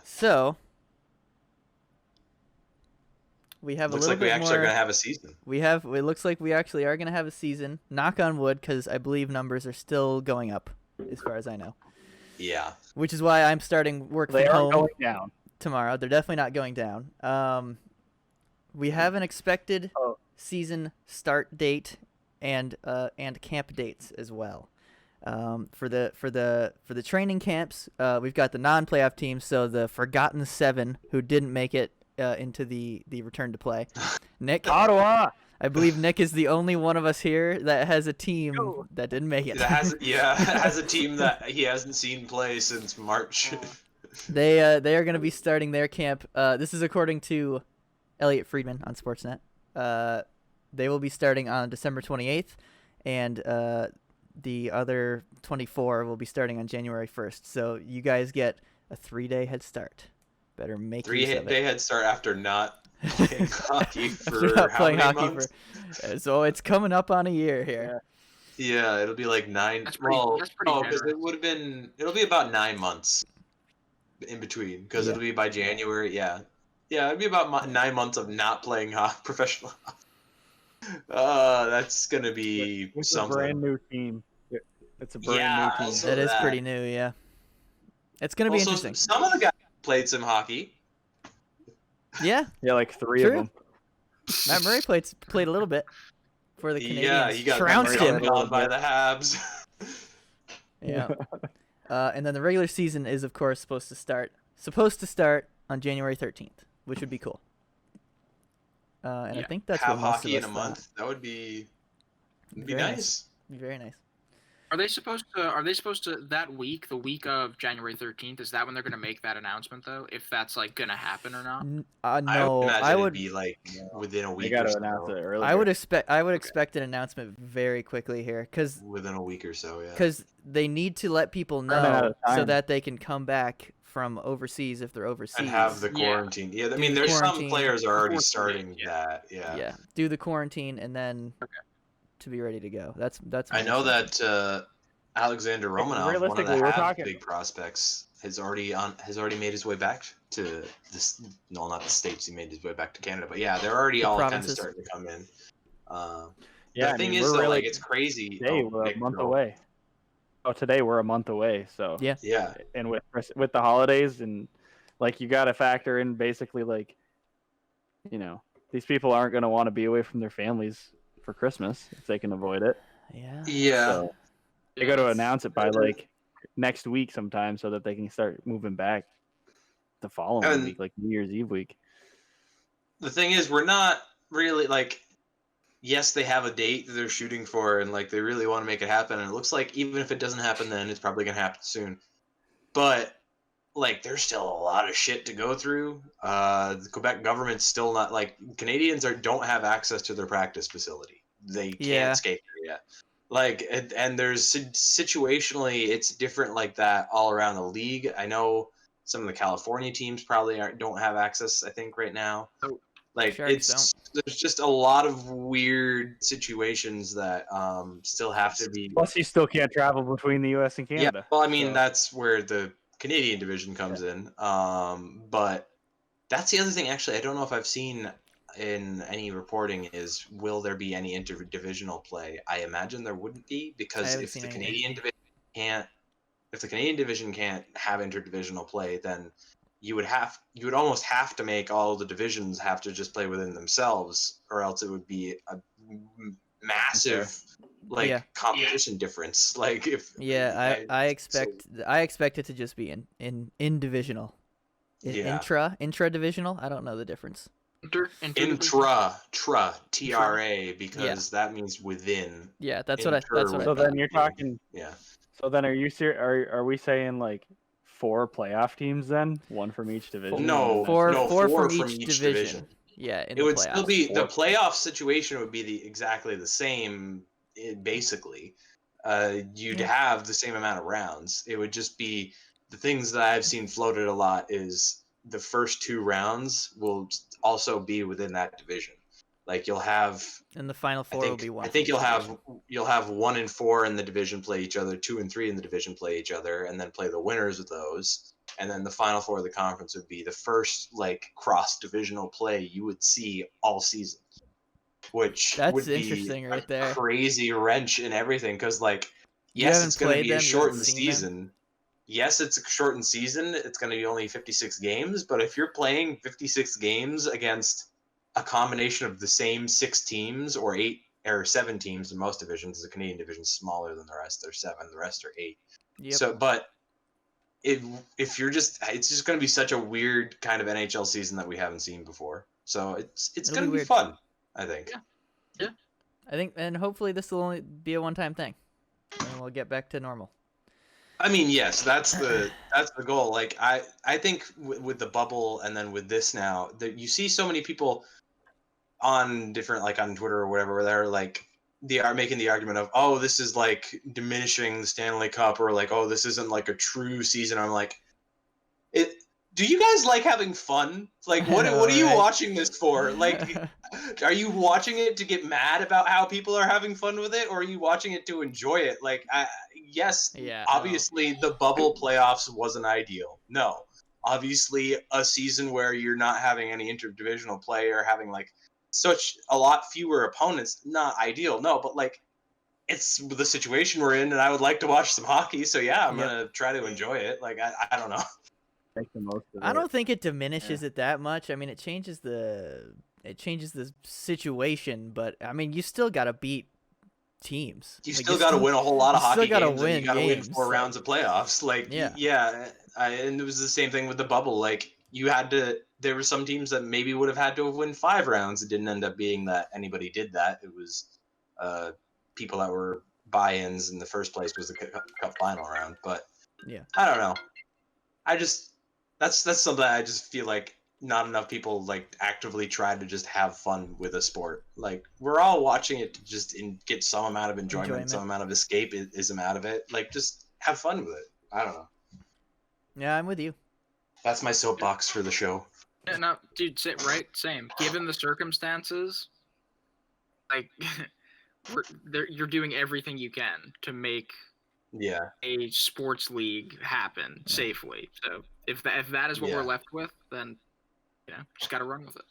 So we have Looks a little like we bit actually are more. gonna have a season. It looks like we actually are gonna have a season. Knock on wood, because I believe numbers are still going up, as far as I know. Yeah. Which is why I'm starting work They from aren't home going down. tomorrow. They're definitely not going down. We have an expected Oh. season start date and camp dates as well. For the training camps, we've got the non-playoff teams, so the Forgotten Seven who didn't make it into the return to play. Nick, Ottawa. I believe Nick is the only one of us here that has a team Yo. that didn't make it. That has a team that he hasn't seen play since March. They are going to be starting their camp. This is according to Elliot Friedman on Sportsnet. They will be starting on December 28th, and the other 24 will be starting on January 1st. So you guys get a 3-day head start. Better make use of it. 3-day head start after not playing hockey for After not how playing many hockey months? so it's coming up on a year here. Yeah, it'll be like 9. That's pretty because generous. it'll be about 9 months in between, because Yeah. it'll be by January. Yeah, it'll be about 9 months of not playing professional hockey. That's gonna be It's something. a brand new team. It's a brand Yeah, new team. also That is that. pretty new, yeah. It's going to be Also, interesting. some of the guys played some hockey. Yeah, Yeah, like 3 True. of them. Matt Murray played a little bit for the Canadians. Yeah, he got trounced him. on by the Habs. Yeah. And then the regular season is, of course, supposed to start on January 13th, which would be cool. And I Yeah. think that's Have what most hockey of in us a month. That would be Very nice. Be very nice. Are they supposed to that week, the week of January 13th? Is that when they're gonna make that announcement though? If that's like gonna happen or not? No, I would imagine I it'd would. be like within a They week got or to so. announce it earlier. I would expect an announcement very quickly here, Within a week or so, yeah. because they need to let people Running out know of so time. that they can come back from overseas if they're overseas. And have the Yeah. quarantine. Yeah, I Do mean, the there's quarantine. some players are already Before starting yeah. that. Yeah. Yeah, do the quarantine and then to be ready to go. That's. I know that Alexander Romanov, one of realistically, the we're Habs talking- big prospects, has already made his way back to this. No, not the States. He made his way back to Canada, but yeah, they're already The all provinces. kind of starting to come in. Yeah, the thing I mean, is, we're though, really- like, it's crazy. Today Oh, we're a Nick, month go. away. Oh, today we're a month away. So Yeah. Yeah, and with the holidays and like you got to factor in basically like, these people aren't going to want to be away from their families for Christmas if they can avoid it. Yeah. yeah. So they got to announce it by like next week sometime so that they can start moving back the following And- week, like New Year's Eve week. The thing is, we're not really like. Yes, they have a date that they're shooting for, and like they really want to make it happen. And it looks like even if it doesn't happen, then it's probably gonna happen soon. But like, there's still a lot of shit to go through. The Quebec government's still not like Canadians don't have access to their practice facility. They can't Yeah. skate there yet. Like, and there's situationally, it's different like that all around the league. I know some of the California teams probably don't have access. I think right now. Oh. Like Sharks there's just a lot of weird situations that still have to be. Plus, you still can't travel between the U.S. and Canada. Yeah, well, I mean so- that's where the Canadian division comes in. But that's the other thing. Actually, I don't know if I've seen in any reporting is will there be any interdivisional play? I imagine there wouldn't be because haven't if seen the anything. Canadian division can't have interdivisional play, then you would almost have to make all the divisions have to just play within themselves, or else it would be a massive Yeah. competition difference. Like if Yeah, I expect it to just be in divisional. Yeah. Intra divisional. I don't know the difference. Tra because that means within. Yeah, that's what I So thought. then you're talking. Yeah. So then, are you are we saying like 4 playoff teams then, one from each division? No, Four no, from each division. Yeah, in It the would playoffs. still be the playoff situation would be exactly the same. Basically, you'd have the same amount of rounds. It would just be the things that I've seen floated a lot is the first 2 rounds will also be within that division. Like you'll have. And the final 4 will be one. I think from you'll have 1 and 4 in the division play each other, 2 and 3 in the division play each other, and then play the winners of those, and then the Final Four of the conference would be the first like cross-divisional play you would see all season, which That's would be interesting right a there. crazy wrench in everything. Because like, You yes, haven't it's going to played be a them, you haven't shortened seen them? season. Yes, it's a shortened season. It's going to be only 56 games, but if you're playing 56 games against a combination of the same 6 teams or 8 or 7 teams in most divisions, the Canadian division is smaller than the rest. There's 7, the rest are 8. Yep. So, but if you're just, it's just going to be such a weird kind of NHL season that we haven't seen before. So it's It'll going be to be weird. fun, I think. Yeah. I think, and hopefully this will only be a one-time thing, and we'll get back to normal. I mean, yes, that's the goal. Like I think with the bubble and then with this now, that you see so many people on different, like on Twitter or whatever, where they're like, they are making the argument of, oh, this is like diminishing the Stanley Cup, or like, oh, this isn't like a true season. I'm like, it. Do you guys like having fun? Like, what are you Right. watching this for? Like, are you watching it to get mad about how people are having fun with it, or are you watching it to enjoy it? Like, yes, Yeah. obviously the bubble playoffs wasn't ideal. No, obviously a season where you're not having any interdivisional play or having like such a lot fewer opponents, not ideal. No, but like, it's the situation we're in, and I would like to watch some hockey. So yeah, I'm Yep. gonna try to enjoy it. Like, I don't know. Make the most of I it. don't think it diminishes it that much. I mean, it changes the situation, but I mean, you still got to beat teams. You Like, still got to win a whole lot of you still hockey gotta games, and win you got to win games, 4 like- rounds of playoffs. Like, Yeah. and it was the same thing with the bubble. Like, you had to. There were some teams that maybe would have had to have won 5 rounds. It didn't end up being that anybody did that. It was people that were buy-ins in the first place was the cup final round. But Yeah. I don't know. I just that's something I just feel like not enough people like actively try to just have fun with a sport. Like, we're all watching it to just get some amount of enjoyment, some amount of escapism out of it. Like, just have fun with it. I don't know. Yeah, I'm with you. That's my soapbox for the show. Yeah, no, dude, right, same. Given the circumstances, like, you're doing everything you can to make Yeah. a sports league happen safely. So if that is what Yeah. we're left with, then just got to run with it.